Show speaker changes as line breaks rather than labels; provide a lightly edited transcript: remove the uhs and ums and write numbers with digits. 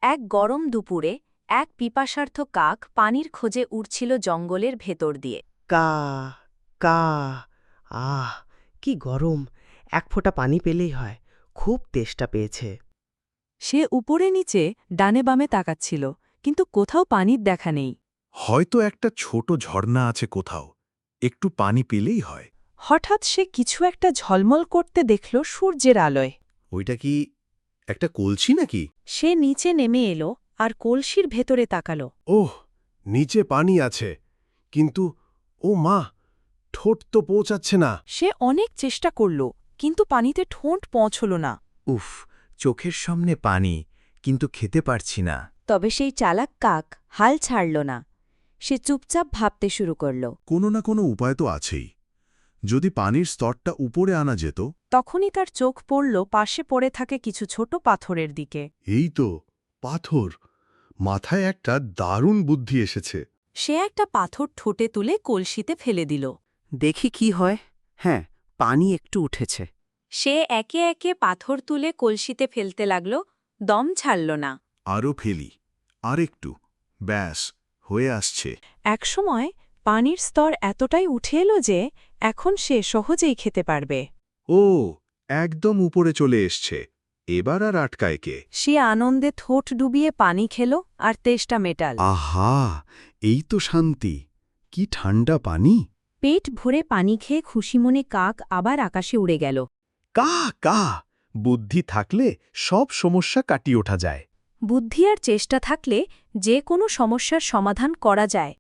এক গরম দুপুরে এক পিপাসার্থ কাক পানির খোঁজে উড়ছিল জঙ্গলের ভেতর দিয়ে।
কা কা আহ কি গরম! এক ফোঁটা পানি পেলেই হয়। খুব তেষ্টা পেয়েছে।
সে উপরে নিচে ডানে বামে তাকাচ্ছিল, কিন্তু কোথাও পানির দেখা নেই।
হয়তো একটা ছোট ঝর্ণা আছে কোথাও, একটু পানি পেলেই হয়।
হঠাৎ সে কিছু একটা ঝলমল করতে দেখল সূর্যের আলোয়।
ওইটা কি একটা কলসি নাকি?
সে নিচে নেমে এলো আর কলসির ভেতরে তাকাল।
ওহ, নিচে পানি আছে, কিন্তু ও মা, ঠোঁট তো পৌঁছাচ্ছে না।
সে অনেক চেষ্টা করল, কিন্তু পানিতে ঠোঁট পৌঁছল না।
উফ, চোখের সামনে পানি, কিন্তু খেতে পারছি না।
তবে সেই চালাক কাক হাল ছাড়ল না। সে চুপচাপ ভাবতে শুরু করল।
কোনো না কোনো উপায় তো আছেই। যদি পানির স্তরটা উপরে আনা যেত।
তখনই তার চোখ পড়ল পাশে পড়ে থাকে কিছু ছোট পাথরের দিকে।
এই তো পাথর! মাথায় একটা দারুণ বুদ্ধি এসেছে।
সে একটা পাথর ঠোঁটে তুলে কলসিতে ফেলে দিল।
দেখি কি হয়। হ্যাঁ, পানি একটু উঠেছে।
সে একে একে পাথর তুলে কলসিতে ফেলতে লাগল, দম ছাড়ল না।
আরও ফেলি, আর একটু, ব্যাস, হয়ে আসছে।
একসময় পানির স্তর এতটাই উঠে এলো যে এখন সে সহজেই খেতে পারবে।
ও, একদম উপরে চলে এসছে। এবার আর আটকায় কে?
সে আনন্দে ঠোঁট ডুবিয়ে পানি খেল আর তেষ্টা মেটাল।
আহা, এই তো শান্তি! কি ঠান্ডা পানি!
পেট ভরে পানি খেয়ে খুশি মনে কাক আবার আকাশে উড়ে গেল।
কা কা! বুদ্ধি থাকলে সব সমস্যা কাটিয়ে ওঠা যায়।
বুদ্ধি আর চেষ্টা থাকলে যে কোনো সমস্যার সমাধান করা যায়।